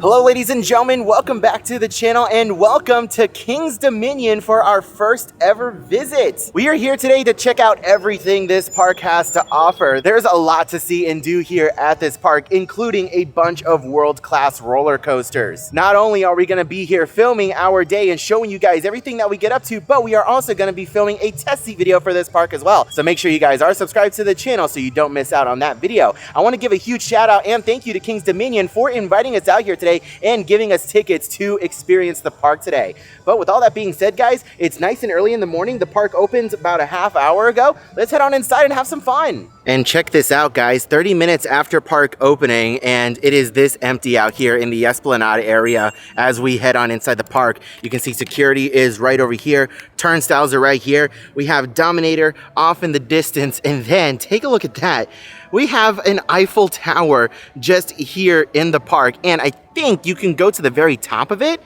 Hello ladies and gentlemen, welcome back to the channel and welcome to King's Dominion for our first ever visit. We are here today to check out everything this park has to offer. There's a lot to see and do here at this park, including a bunch of world-class roller coasters. Not only are we going to be here filming our day and showing you guys everything that we get up to, but we are also going to be filming a test seat video for this park as well. So make sure you guys are subscribed to the channel so you don't miss out on that video. I want to give a huge shout out and thank you to King's Dominion for inviting us out here today and giving us tickets to experience the park today. But with all that being said, guys, it's nice and early in the morning. The park opens about a half hour ago. Let's head on inside and have some fun. And check this out, guys, 30 minutes after park opening, and it is this empty out here in the Esplanade area as we head on inside the park. You can see security is right over here. Turnstiles are right here. We have Dominator off in the distance, and then take a look at that. We have an Eiffel Tower just here in the park, and I think you can go to the very top of it.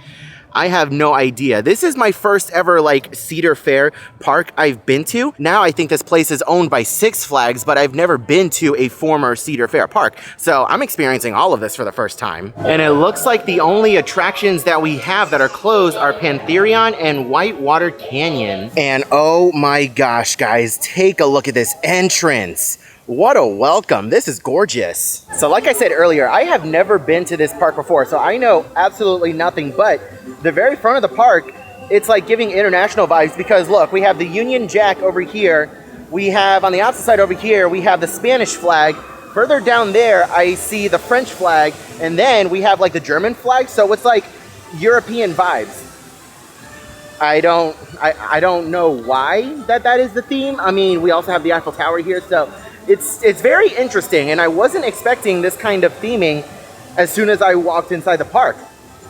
I have no idea. This is my first ever like Cedar Fair park I've been to. Now I think this place is owned by Six Flags, but I've never been to a former Cedar Fair park. So I'm experiencing all of this for the first time. And it looks like the only attractions that we have that are closed are Pantherion and Whitewater Canyon. And oh my gosh, guys, take a look at this entrance. What a welcome. This is gorgeous. So like I said earlier, I have never been to this park before, so I know absolutely nothing, but the very front of the park, it's like giving international vibes because look, we have the Union Jack over here. We have on the opposite side over here, we have the Spanish flag. Further down there, I see the French flag, and then we have like the German flag, so it's like European vibes. I don't know why that is the theme. I mean, we also have the Eiffel Tower here, so it's very interesting, and I wasn't expecting this kind of theming as soon as I walked inside the park.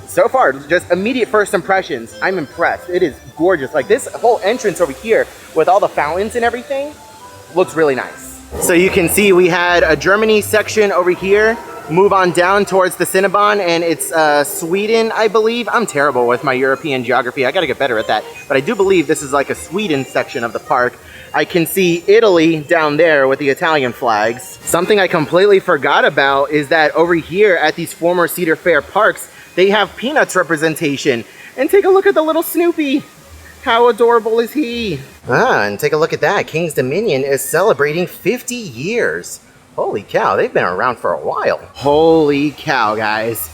So far, just immediate first impressions, I'm impressed. It is gorgeous. Like this whole entrance over here with all the fountains and everything looks really nice. So you can see we had a Germany section over here. Move on down towards the Cinnabon, and it's Sweden, I believe. I'm terrible with my European geography. I gotta get better at that. But I do believe this is like a Sweden section of the park. I can see Italy down there with the Italian flags. Something I completely forgot about is that over here at these former Cedar Fair parks, they have Peanuts representation. And take a look at the little Snoopy. How adorable is he? And take a look at that. King's Dominion is celebrating 50 years. Holy cow, they've been around for a while. Holy cow, guys.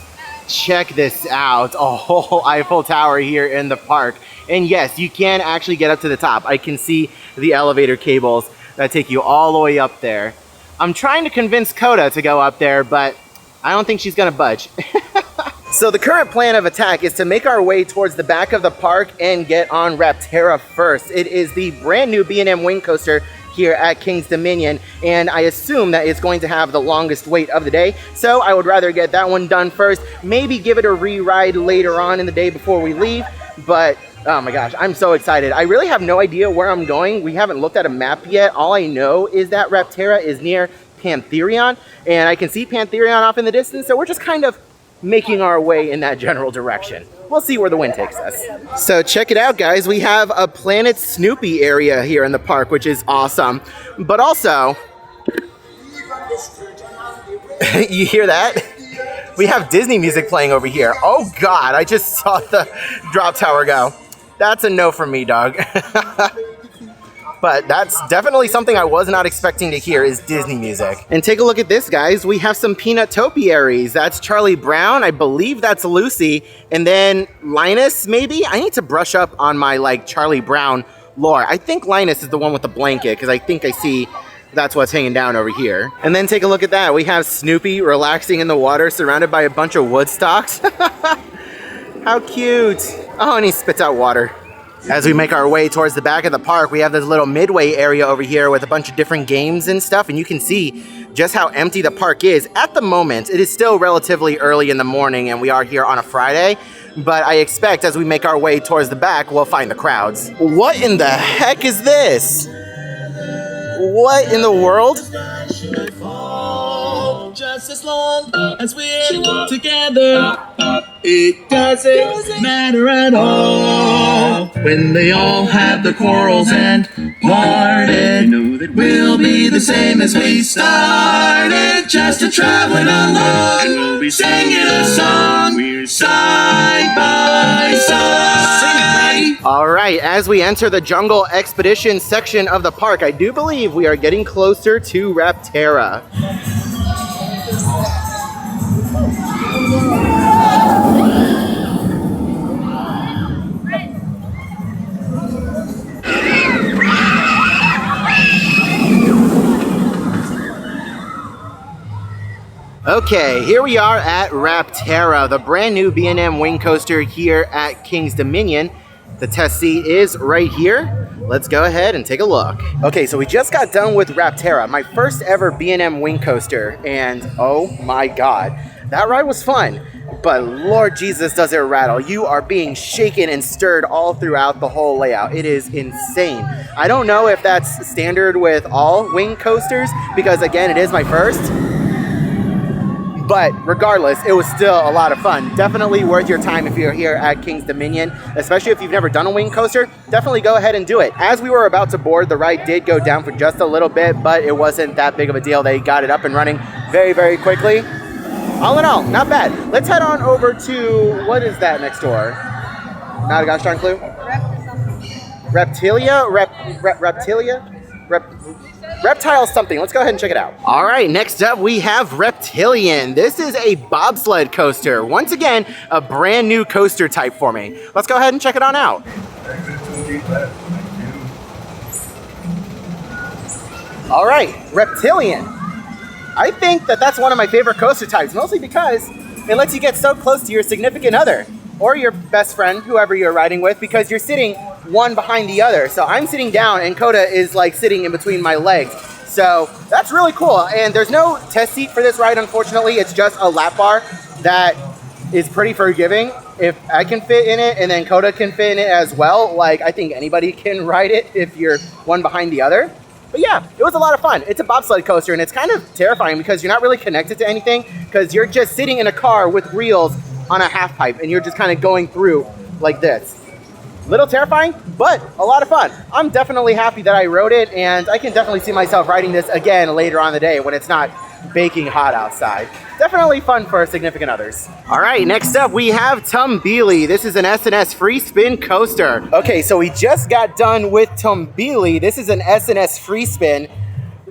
Check this out. A whole Eiffel Tower here in the park. And yes, you can actually get up to the top. I can see the elevator cables that take you all the way up there. I'm trying to convince Coda to go up there, but I don't think she's gonna budge. So the current plan of attack is to make our way towards the back of the park and get on Rapterra first. It is the brand new B&M wing coaster here at King's Dominion, and I assume that it's going to have the longest wait of the day, so I would rather get that one done first, maybe give it a re-ride later on in the day before we leave, but oh my gosh, I'm so excited. I really have no idea where I'm going. We haven't looked at a map yet. All I know is that Rapterra is near Pantherion, and I can see Pantherion off in the distance, so we're just kind of making our way in that general direction. We'll see where the wind takes us. So check it out, guys. We have a Planet Snoopy area here in the park, which is awesome. But also, you hear that? We have Disney music playing over here. Oh God, I just saw the drop tower go. That's a no from me, dog. But that's definitely something I was not expecting to hear is Disney music. And take a look at this, guys. We have some peanut topiaries. That's Charlie Brown. I believe that's Lucy. And then Linus, maybe? I need to brush up on my like Charlie Brown lore. I think Linus is the one with the blanket because I think I see that's what's hanging down over here. And then take a look at that. We have Snoopy relaxing in the water surrounded by a bunch of wood stalks. How cute. Oh, and he spits out water. As we make our way towards the back of the park, we have this little midway area over here with a bunch of different games and stuff, and you can see just how empty the park is. At the moment, it is still relatively early in the morning, and we are here on a Friday, but I expect as we make our way towards the back, we'll find the crowds. What in the heck is this? What in the world? Just as long as we're together, it doesn't matter at all. When they all have their quarrels and parted, you know that we'll be the same as we started. Just a traveling along, and we'll be singing a song. All right, as we enter the jungle expedition section of the park, I do believe we are getting closer to Rapterra. Okay, here we are at Rapterra, the brand new B&M wing coaster here at King's Dominion. The test seat is right here. Let's go ahead and take a look. Okay, so we just got done with Rapterra, my first ever B&M wing coaster, and oh my God, that ride was fun. But Lord Jesus, does it rattle. You are being shaken and stirred all throughout the whole layout. It is insane. I don't know if that's standard with all wing coasters, because again, it is my first. But regardless, it was still a lot of fun. Definitely worth your time if you're here at King's Dominion, especially if you've never done a wing coaster. Definitely go ahead and do it. As we were about to board, the ride did go down for just a little bit, but it wasn't that big of a deal. They got it up and running very, very quickly. All in all, not bad. Let's head on over to, what is that next door? Not a gosh darn clue. Reptilia? Reptilia? Reptile something. Let's go ahead and check it out. All right, next up we have Reptilian. This is a bobsled coaster. Once again, a brand new coaster type for me. Let's go ahead and check it on out. All right, Reptilian. I think that that's one of my favorite coaster types, mostly because it lets you get so close to your significant other or your best friend, whoever you're riding with, because you're sitting one behind the other. So I'm sitting down and Coda is like sitting in between my legs. So that's really cool. And there's no test seat for this ride, unfortunately. It's just a lap bar that is pretty forgiving. If I can fit in it and then Coda can fit in it as well, like I think anybody can ride it if you're one behind the other. But yeah, it was a lot of fun. It's a bobsled coaster and it's kind of terrifying because you're not really connected to anything because you're just sitting in a car with wheels on a half pipe and you're just kind of going through like this. Little terrifying, but a lot of fun. I'm definitely happy that I rode it, and I can definitely see myself riding this again later on in the day when it's not baking hot outside. Definitely fun for significant others. All right, next up we have Tumbili. This is an S&S free spin coaster. Okay, so we just got done with Tumbili. This is an S&S free spin.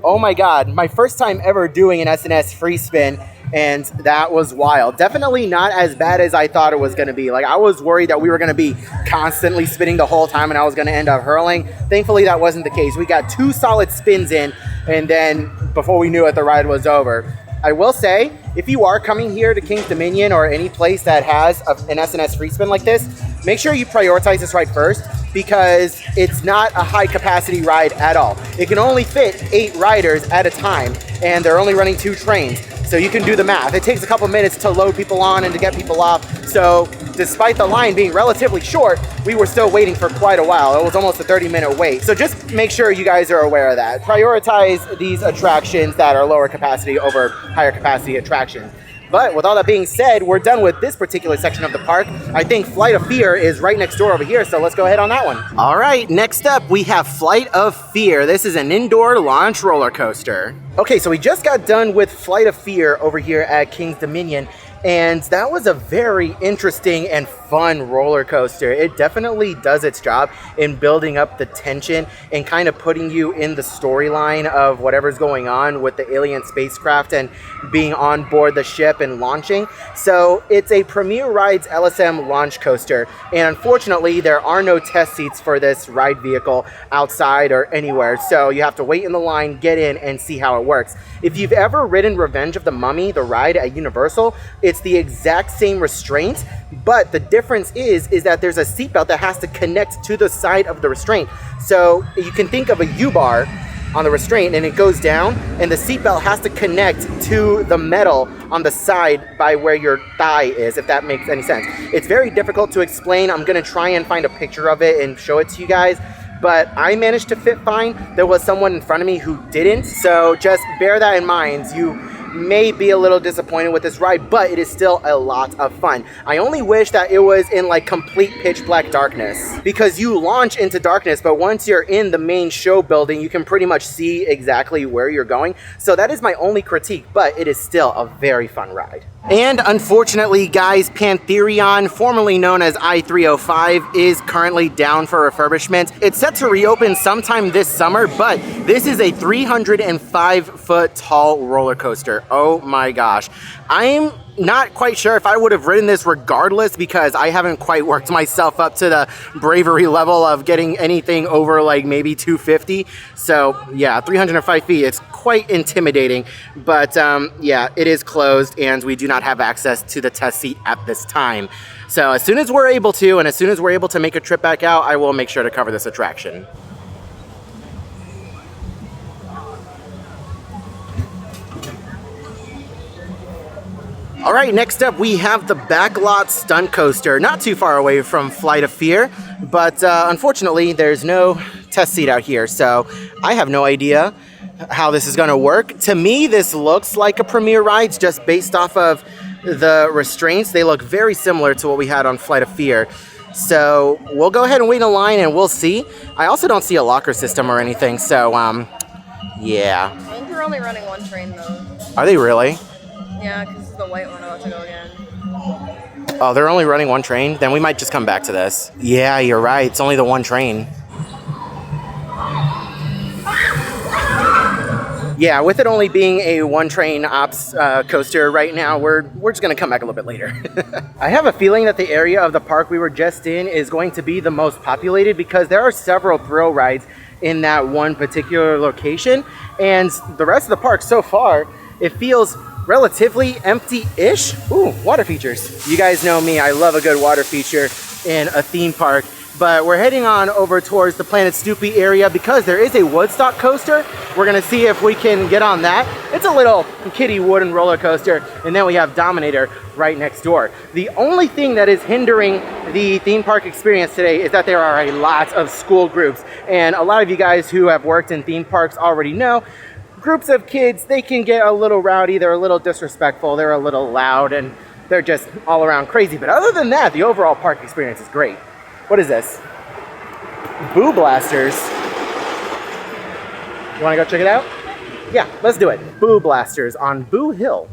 Oh my God, my first time ever doing an S&S free spin. And that was wild. Definitely not as bad as I thought it was going to be. Like, I was worried that we were going to be constantly spinning the whole time and I was going to end up hurling. Thankfully, that wasn't the case. We got 2 solid spins in, and then before we knew it, the ride was over. I will say, if you are coming here to King's Dominion or any place that has an S&S free spin like this, make sure you prioritize this ride first because it's not a high capacity ride at all. It can only fit 8 riders at a time, and they're only running 2 trains. So you can do the math. It takes a couple minutes to load people on and to get people off. So despite the line being relatively short, we were still waiting for quite a while. It was almost a 30-minute wait. So just make sure you guys are aware of that. Prioritize these attractions that are lower capacity over higher capacity attractions. But with all that being said, we're done with this particular section of the park. I think Flight of Fear is right next door over here, so let's go ahead on that one. All right, next up we have Flight of Fear. This is an indoor launch roller coaster. Okay, so we just got done with Flight of Fear over here at King's Dominion, and that was a very interesting and fun roller coaster. It definitely does its job in building up the tension and kind of putting you in the storyline of whatever's going on with the alien spacecraft and being on board the ship and launching. So it's a Premier Rides LSM launch coaster, and unfortunately there are no test seats for this ride vehicle outside or anywhere, so you have to wait in the line, get in, and see how it works. If you've ever ridden Revenge of the Mummy, the ride at Universal, it's the exact same restraint, but the difference is that there's a seatbelt that has to connect to the side of the restraint. So you can think of a U-bar on the restraint and it goes down, and the seatbelt has to connect to the metal on the side by where your thigh is, if that makes any sense. It's very difficult to explain. I'm gonna try and find a picture of it and show it to you guys, but I managed to fit fine. There was someone in front of me who didn't, so just bear that in mind. You may be a little disappointed with this ride, but it is still a lot of fun. I only wish that it was in like complete pitch black darkness, because you launch into darkness, but once you're in the main show building, you can pretty much see exactly where you're going. So that is my only critique, but it is still a very fun ride. And unfortunately, guys, Pantherion, formerly known as I-305, is currently down for refurbishment. It's set to reopen sometime this summer, but this is a 305-foot tall roller coaster. Oh my gosh. I'm not quite sure if I would have ridden this regardless, because I haven't quite worked myself up to the bravery level of getting anything over like maybe 250. So yeah, 305 feet, it's quite intimidating, but yeah, it is closed and we do not have access to the test seat at this time. So as soon as we're able to, and as soon as we're able to make a trip back out, I will make sure to cover this attraction. All right, next up we have the Backlot Stunt Coaster, not too far away from Flight of Fear, but unfortunately there's no test seat out here, so I have no idea how this is gonna work. To me, this looks like a Premier Rides just based off of the restraints. They look very similar to what we had on Flight of Fear. So we'll go ahead and wait in line and we'll see. I also don't see a locker system or anything, so yeah. I think they're only running one train though. Are they really? Yeah, because the white one about to go again. Oh, they're only running one train? Then we might just come back to this. Yeah, you're right. It's only the one train. Yeah, with it only being a one train ops coaster right now, we're just gonna come back a little bit later. I have a feeling that the area of the park we were just in is going to be the most populated, because there are several thrill rides in that one particular location, and the rest of the park so far, it feels relatively empty-ish. Ooh, water features. You guys know me, I love a good water feature in a theme park. But we're heading on over towards the Planet Snoopy area because there is a Woodstock coaster. We're gonna see if we can get on that. It's a little kiddie wooden roller coaster, and then we have Dominator right next door. The only thing that is hindering the theme park experience today is that there are a lot of school groups, and a lot of you guys who have worked in theme parks already know groups of kids, they can get a little rowdy, they're a little disrespectful, they're a little loud, and they're just all around crazy. But other than that, the overall park experience is great. What is this? Boo Blasters. You wanna go check it out? Yeah, let's do it. Boo Blasters on Boo Hill.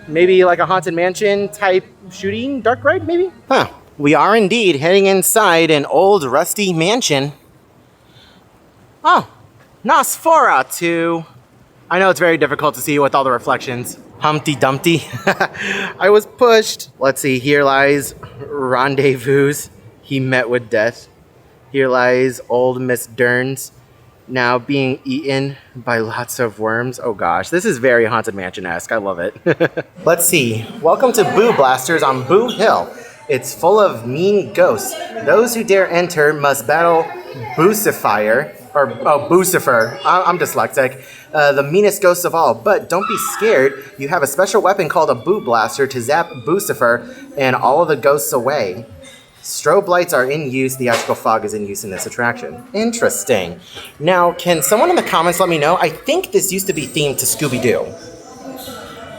Maybe like a Haunted Mansion type shooting dark ride, maybe? Huh, we are indeed heading inside an old rusty mansion. Oh, Nosferatu. I know it's very difficult to see with all the reflections. Humpty Dumpty. I was pushed. Let's see, here lies Rendezvous. He met with death. Here lies old Miss Derns, now being eaten by lots of worms. Oh gosh, this is very Haunted Mansion-esque. I love it. Let's see. Welcome to Boo Blasters on Boo Hill. It's full of mean ghosts. Those who dare enter must battle Boocifer. Boocifer. I'm dyslexic. The meanest ghost of all. But don't be scared. You have a special weapon called a Boo Blaster to zap Boocifer and all of the ghosts away. Strobe lights are in use. Theatrical fog is in use in this attraction. Interesting. Now, can someone in the comments let me know? I think this used to be themed to Scooby-Doo.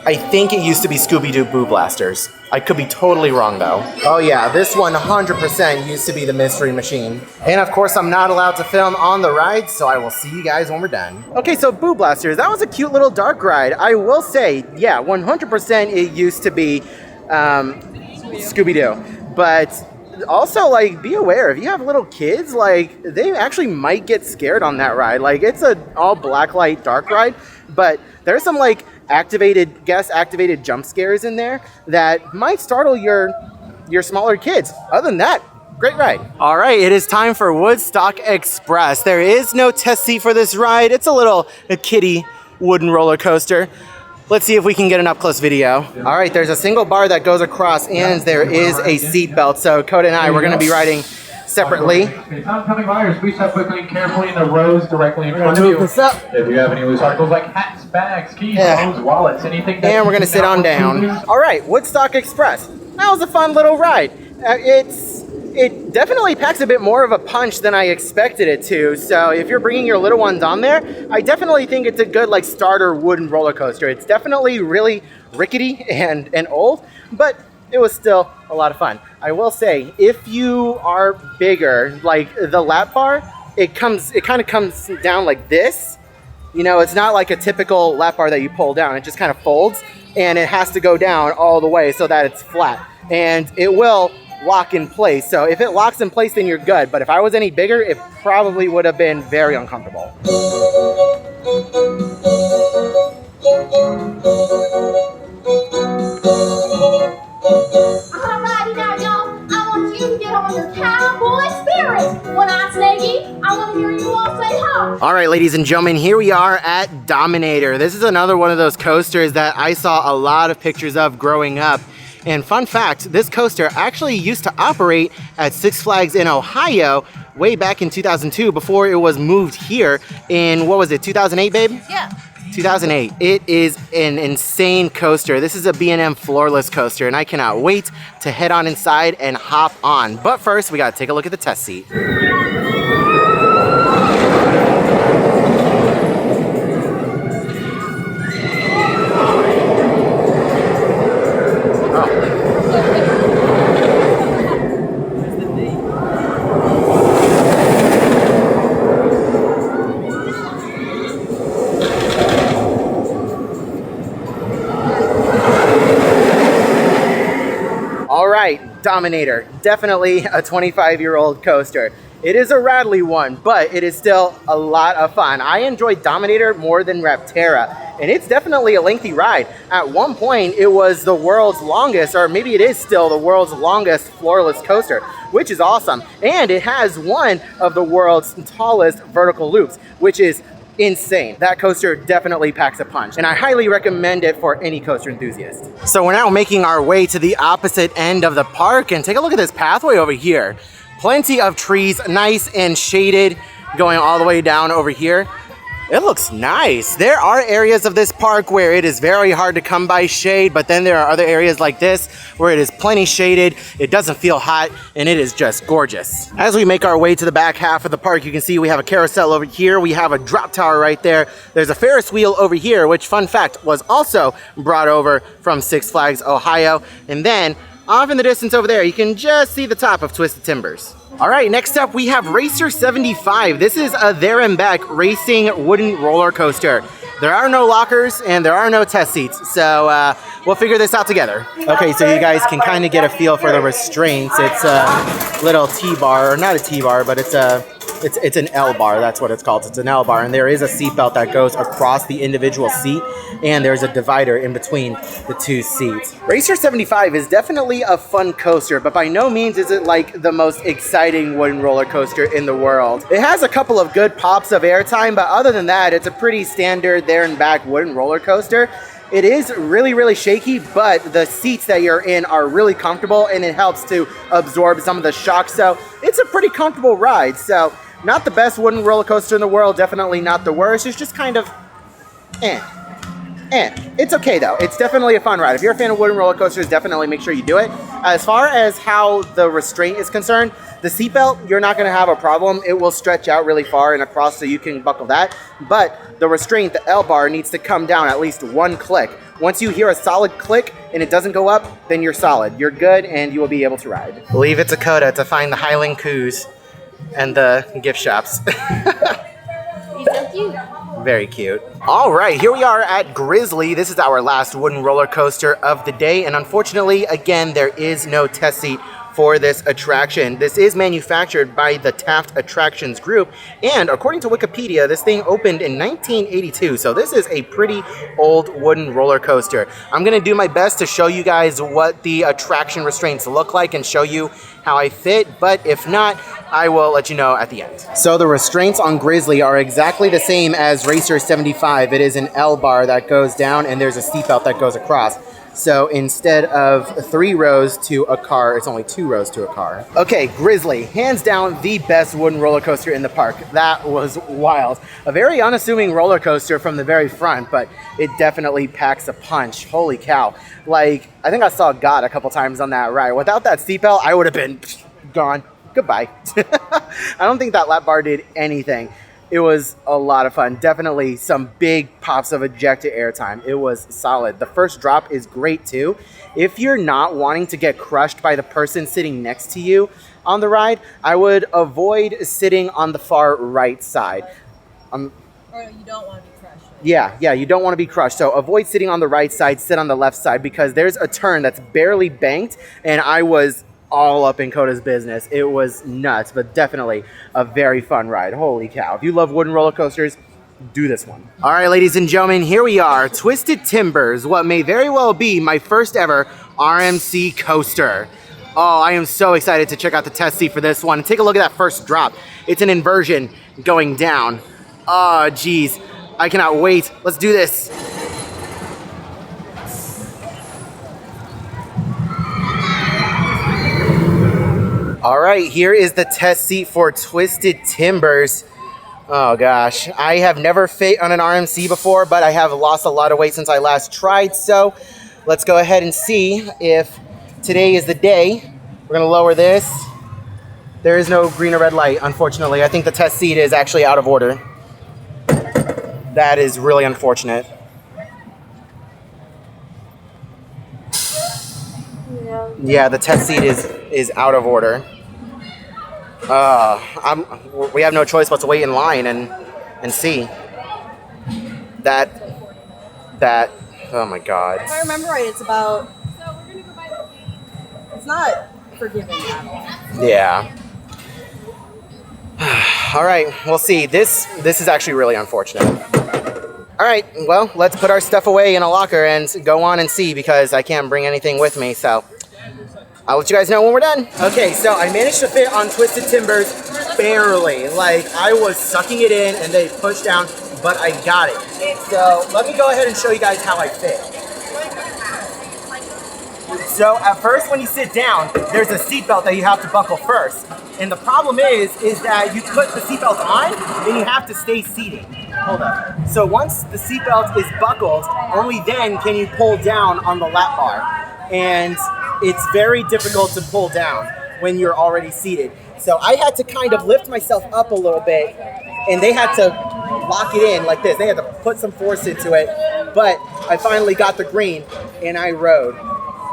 I think it used to be Scooby-Doo Boo Blasters. I could be totally wrong though. Oh yeah, this 100% used to be the Mystery Machine. And of course I'm not allowed to film on the ride, so I will see you guys when we're done. Okay, so Boo Blasters, that was a cute little dark ride. I will say, yeah, 100% it used to be Scooby-Doo. But also, like, be aware, if you have little kids, like, they actually might get scared on that ride. Like, it's an all black light dark ride, but there's some, like, guest activated jump scares in there that might startle your smaller kids. Other than that, great ride. All right, it is time for Woodstock Express. There is no test seat for this ride. It's a kiddie wooden roller coaster. Let's see if we can get an up-close video. All right, there's a single bar that goes across, and there is a seat belt. So Coda and I, we're gonna be riding separately. If oncoming buyers, please step quickly and carefully in the rows directly in front of you. This up. If you have any loose articles like hats, bags, keys, phones, wallets, anything. And we're gonna sit on down. All right, Woodstock Express. That was a fun little ride. it definitely packs a bit more of a punch than I expected it to. So if you're bringing your little ones on there, I definitely think it's a good like starter wooden roller coaster. It's definitely really rickety and old, but it was still a lot of fun. I will say, if you are bigger, like the lap bar, it kind of comes down like this. You know, it's not like a typical lap bar that you pull down. It just kind of folds, and it has to go down all the way so that it's flat. And it will lock in place. So if it locks in place, then you're good. But if I was any bigger, it probably would have been very uncomfortable. Alrighty now, y'all. I want you to get on your cowboy spirit. When I say ye, I want to hear you all say ho. All right, ladies and gentlemen, here we are at Dominator. This is another one of those coasters that I saw a lot of pictures of growing up. And fun fact, this coaster actually used to operate at Six Flags in Ohio way back in 2002 before it was moved here in, what was it, 2008, babe? Yeah. 2008. It is an insane coaster. This is a B&M floorless coaster, and I cannot wait to head on inside and hop on. But first, we gotta take a look at the test seat. Dominator, definitely a 25-year-old coaster. It is a rattly one, but it is still a lot of fun. I enjoyed Dominator more than Rapterra, and it's definitely a lengthy ride. At one point, it was the world's longest, or maybe it is still the world's longest floorless coaster, which is awesome. And it has one of the world's tallest vertical loops, which is insane. That coaster definitely packs a punch, and I highly recommend it for any coaster enthusiast. So we're now making our way to the opposite end of the park, and take a look at this pathway over here. Plenty of trees, nice and shaded, going all the way down over here. It looks nice. There are areas of this park where it is very hard to come by shade, but then there are other areas like this where it is plenty shaded, it doesn't feel hot, and it is just gorgeous. As we make our way to the back half of the park, you can see we have a carousel over here, we have a drop tower right there, there's a Ferris wheel over here, which, fun fact, was also brought over from Six Flags, Ohio, and then off in the distance over there, you can just see the top of Twisted Timbers. All right, next up we have Racer 75. This is a there and back racing wooden roller coaster. There are no lockers and there are no test seats, so we'll figure this out together. Okay, so you guys can kind of get a feel for the restraints. It's a little T-bar, or not a T-bar, but it's an L-bar, that's what it's called. It's an L-bar, and there is a seatbelt that goes across the individual seat, and there's a divider in between the two seats. Racer 75 is definitely a fun coaster, but by no means is it like the most exciting wooden roller coaster in the world. It has a couple of good pops of airtime, but other than that, it's a pretty standard there and back wooden roller coaster. It is really, really shaky, but the seats that you're in are really comfortable, and it helps to absorb some of the shock, so it's a pretty comfortable ride. So not the best wooden roller coaster in the world, definitely not the worst. It's just kind of It's okay though. It's definitely a fun ride. If you're a fan of wooden roller coasters, definitely make sure you do it. As far as how the restraint is concerned, the seatbelt, you're not going to have a problem. It will stretch out really far and across so you can buckle that. But the restraint, the L-bar, needs to come down at least one click. Once you hear a solid click and it doesn't go up, then you're solid. You're good and you will be able to ride. Leave it to Coda to find the Highland Coos and the gift shops. He's so cute. Very cute. All right, here we are at Grizzly. This is our last wooden roller coaster of the day, and unfortunately, again, there is no test seat for this attraction. This is manufactured by the Taft Attractions Group, and according to Wikipedia, this thing opened in 1982, so this is a pretty old wooden roller coaster. I'm gonna do my best to show you guys what the attraction restraints look like and show you how I fit, but if not, I will let you know at the end. So the restraints on Grizzly are exactly the same as Racer 75. It is an L-bar that goes down and there's a seatbelt that goes across. So instead of 3 rows to a car, it's only 2 rows to a car. Okay, Grizzly, hands down the best wooden roller coaster in the park. That was wild. A very unassuming roller coaster from the very front, but it definitely packs a punch. Holy cow. Like, I think I saw God a couple times on that ride. Without that seatbelt, I would have been gone. Goodbye. I don't think that lap bar did anything. It was a lot of fun. Definitely some big pops of ejected airtime. It was solid. The first drop is great too. If you're not wanting to get crushed by the person sitting next to you on the ride, I would avoid sitting on the far right side. Or you don't want to be crushed. Yeah, you don't want to be crushed. So avoid sitting on the right side, sit on the left side, because there's a turn that's barely banked, and I was all up in Coda's business. It was nuts, but definitely a very fun ride. Holy cow. If you love wooden roller coasters, do this one. All right, ladies and gentlemen, here we are. Twisted Timbers, what may very well be my first ever RMC coaster. Oh, I am so excited to check out the test seat for this one. Take a look at that first drop. It's an inversion going down. Oh, geez. I cannot wait. Let's do this. All right, here is the test seat for Twisted Timbers. Oh gosh, I have never fit on an RMC before, but I have lost a lot of weight since I last tried. So let's go ahead and see if today is the day. We're gonna lower this. There is no green or red light, unfortunately. I think the test seat is actually out of order. That is really unfortunate. Yeah, the test seat is out of order. We have no choice but to wait in line and see. That, oh my God. If I remember right, it's about, it's not forgiving at all. Yeah. All right, we'll see. This is actually really unfortunate. All right, well, let's put our stuff away in a locker and go on and see, because I can't bring anything with me, so I'll let you guys know when we're done. Okay, so I managed to fit on Twisted Timbers barely. Like, I was sucking it in and they pushed down, but I got it. So let me go ahead and show you guys how I fit. So at first when you sit down, there's a seatbelt that you have to buckle first. And the problem is that you put the seatbelt on, then you have to stay seated. Hold up. So once the seatbelt is buckled, only then can you pull down on the lap bar. And it's very difficult to pull down when you're already seated. So I had to kind of lift myself up a little bit, and they had to lock it in like this. They had to put some force into it, but I finally got the green and I rode.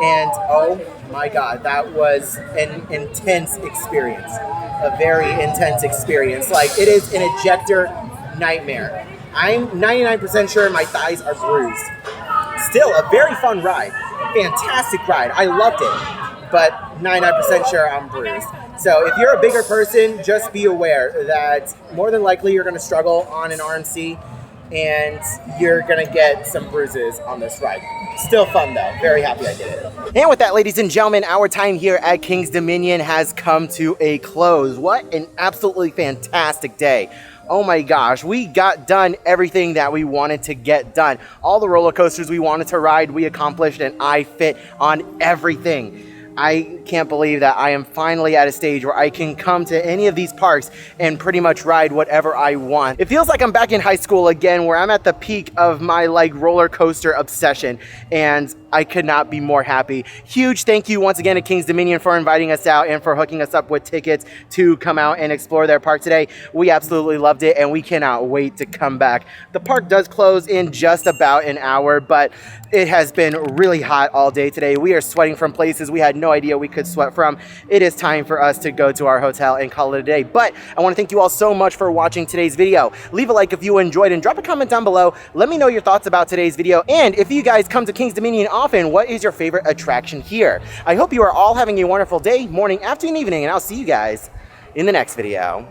And oh my God, that was an intense experience. A very intense experience. Like, it is an ejector nightmare. I'm 99% sure my thighs are bruised. Still a very fun ride. Fantastic ride. I loved it, but 99% sure I'm bruised. So if you're a bigger person, just be aware that more than likely you're going to struggle on an RMC and you're going to get some bruises on this ride. Still fun though. Very happy I did it. And with that, ladies and gentlemen, our time here at King's Dominion has come to a close. What an absolutely fantastic day. Oh my gosh, we got done everything that we wanted to get done. All the roller coasters we wanted to ride, we accomplished, and I fit on everything. I can't believe that I am finally at a stage where I can come to any of these parks and pretty much ride whatever I want. It feels like I'm back in high school again, where I'm at the peak of my roller coaster obsession, and I could not be more happy. Huge thank you once again to King's Dominion for inviting us out and for hooking us up with tickets to come out and explore their park today. We absolutely loved it, and we cannot wait to come back. The park does close in just about an hour, but it has been really hot all day today. We are sweating from places we had no idea we could sweat from. It is time for us to go to our hotel and call it a day. But I want to thank you all so much for watching today's video. Leave a like if you enjoyed and drop a comment down below. Let me know your thoughts about today's video. And if you guys come to King's Dominion often, what is your favorite attraction here? I hope you are all having a wonderful day, morning, afternoon, evening, and I'll see you guys in the next video.